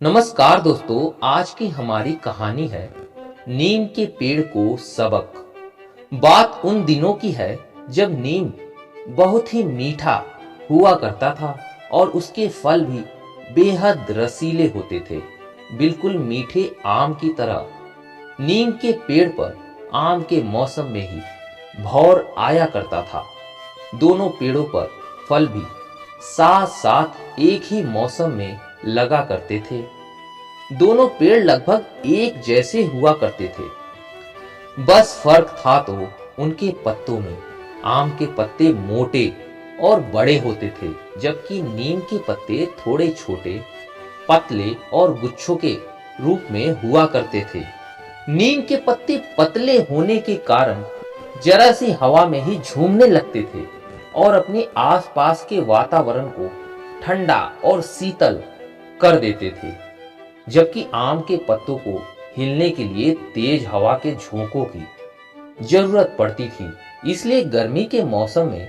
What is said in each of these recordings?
नमस्कार दोस्तों, आज की हमारी कहानी है नीम के पेड़ को सबक। बात उन दिनों की है जब नीम बहुत ही मीठा हुआ करता था और उसके फल भी बेहद रसीले होते थे, बिल्कुल मीठे आम की तरह। नीम के पेड़ पर आम के मौसम में ही भौर आया करता था। दोनों पेड़ों पर फल भी साथ साथ एक ही मौसम में लगा करते थे। दोनों पेड़ लगभग एक जैसे हुआ करते थे, बस फर्क था तो उनके पत्तों में। आम के पत्ते मोटे और बड़े होते थे, जबकि नीम के पत्ते थोड़े छोटे, पतले और गुच्छों के रूप में हुआ करते थे। नीम के पत्ते पतले होने के कारण जरा सी हवा में ही झूमने लगते थे और अपने आसपास के वातावरण को ठंडा और शीतल कर देते थे, जबकि आम के पत्तों को हिलने के लिए तेज हवा के झोंकों की जरूरत पड़ती थी। इसलिए गर्मी के मौसम में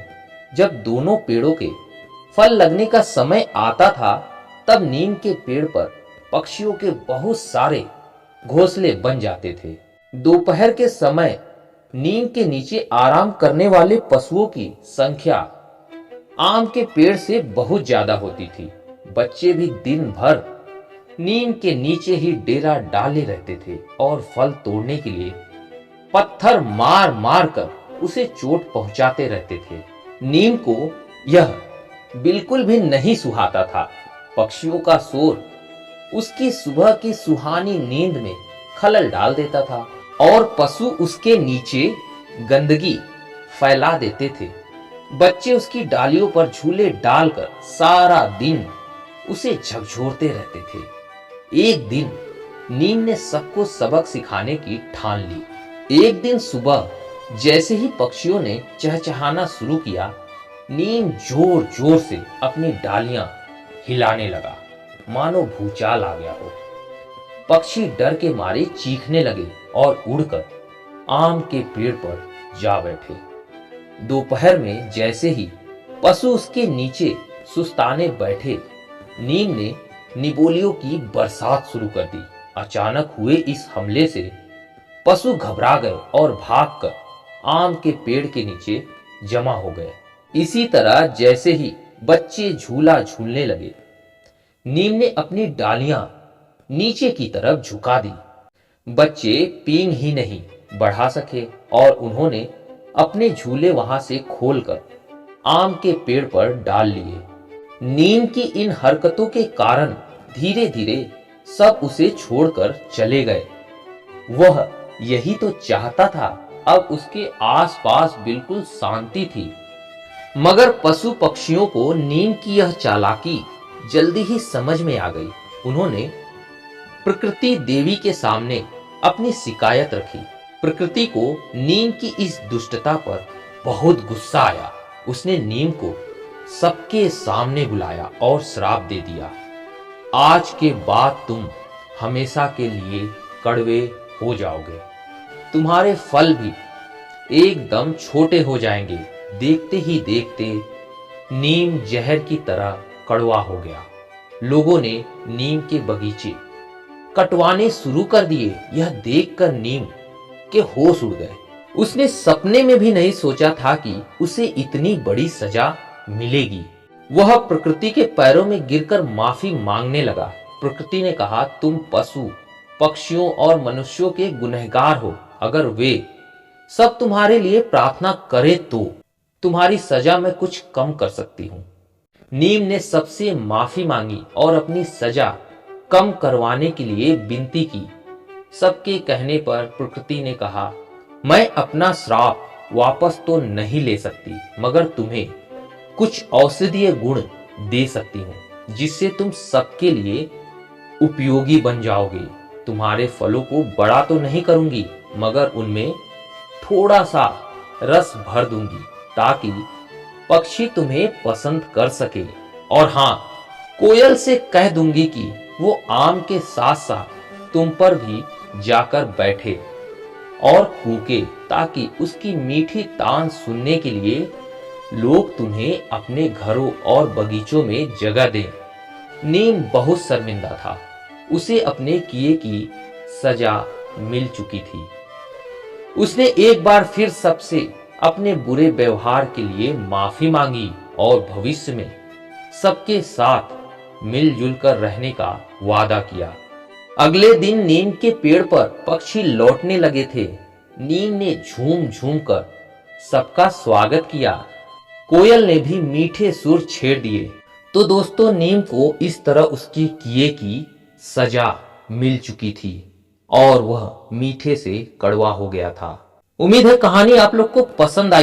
जब दोनों पेड़ों के फल लगने का समय आता था, तब नीम के पेड़ पर पक्षियों के बहुत सारे घोंसले बन जाते थे। दोपहर के समय नीम के नीचे आराम करने वाले पशुओं की संख्या आम के पेड़ से बहुत ज्यादा होती थी। बच्चे भी दिन भर नीम के नीचे ही डेरा डाले रहते थे और फल तोड़ने के लिए पत्थर मार मार कर उसे चोट पहुंचाते रहते थे। नीम को यह बिल्कुल भी नहीं सुहाता था। पक्षियों का शोर उसकी सुबह की सुहानी नींद में खलल डाल देता था और पशु उसके नीचे गंदगी फैला देते थे। बच्चे उसकी डालियों पर झूले डालकर सारा दिन उसे झकझोरते रहते थे। एक दिन नीम ने सबको सबक सिखाने की ठान ली। एक दिन सुबह जैसे ही पक्षियों ने चहचहाना शुरू किया, नीम जोर जोर से अपनी डालियां हिलाने लगा, मानो भूचाल आ गया हो। पक्षी डर के मारे चीखने लगे और उड़कर आम के पेड़ पर जा बैठे। दोपहर में जैसे ही पशु उसके नीचे सुस्ताने बैठे, नीम ने निबोलियों की बरसात शुरू कर दी। अचानक हुए इस हमले से पशु घबरा गए और भागकर आम के पेड़ के नीचे जमा हो गए। इसी तरह जैसे ही बच्चे झूला झूलने लगे, नीम ने अपनी डालियां नीचे की तरफ झुका दी। बच्चे पींग ही नहीं बढ़ा सके और उन्होंने अपने झूले वहां से खोलकर आम के पेड़ पर डाल लिए। नीम की इन हरकतों के कारण धीरे धीरे सब उसे छोड़कर चले गए। वह यही तो चाहता था। अब उसके आसपास बिल्कुल शांति थी। मगर पशु पक्षियों को नीम की यह चालाकी जल्दी ही समझ में आ गई। उन्होंने प्रकृति देवी के सामने अपनी शिकायत रखी। प्रकृति को नीम की इस दुष्टता पर बहुत गुस्सा आया। उसने नीम को सबके सामने बुलाया और श्राप दे दिया, आज के बाद तुम हमेशा के लिए कड़वे हो जाओगे। तुम्हारे फल भी एकदम छोटे हो जाएंगे। देखते ही देखते नीम जहर की तरह कड़वा हो गया। लोगों ने नीम के बगीचे कटवाने शुरू कर दिए। यह देखकर नीम के होश उड़ गए। उसने सपने में भी नहीं सोचा था कि उसे इतनी बड़ी सजा मिलेगी। वह प्रकृति के पैरों में गिरकर माफी मांगने लगा। प्रकृति ने कहा, तुम पशु पक्षियों और मनुष्यों के गुनहगार हो। अगर वे सब तुम्हारे लिए प्रार्थना करें तो तुम्हारी सजा मैं कुछ कम कर सकती हूँ। नीम ने सबसे माफी मांगी और अपनी सजा कम करवाने के लिए विनती की। सबके कहने पर प्रकृति ने कहा, मैं अपना श्राप वापस तो नहीं ले सकती, मगर तुम्हें कुछ औषधीय गुण दे सकती हूँ, जिससे तुम सबके लिए उपयोगी बन जाओगे। तुम्हारे फलों को बड़ा तो नहीं करूंगी, मगर उनमें थोड़ा सा रस भर दूंगी ताकि पक्षी तुम्हें पसंद कर सके। और हाँ, कोयल से कह दूंगी कि वो आम के साथ साथ तुम पर भी जाकर बैठे और कूके, ताकि उसकी मीठी तान सुनने के लिए लोग तुम्हें अपने घरों और बगीचों में जगह दें। नीम बहुत शर्मिंदा था। उसे अपने किए की सजा मिल चुकी थी। उसने एक बार फिर सबसे अपने बुरे व्यवहार के लिए माफी मांगी और भविष्य में सबके साथ मिलजुल कर रहने का वादा किया। अगले दिन नीम के पेड़ पर पक्षी लौटने लगे थे। नीम ने झूम झूम कर सबका स्वागत किया। कोयल ने भी मीठे सुर छेड़ दिए। तो दोस्तों, नीम को इस तरह उसकी किए की सजा मिल चुकी थी और वह मीठे से कड़वा हो गया था। उम्मीद है कहानी आप लोग को पसंद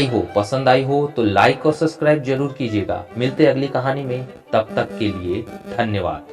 आई हो तो लाइक और सब्सक्राइब जरूर कीजिएगा। मिलते हैं अगली कहानी में, तब तक के लिए धन्यवाद।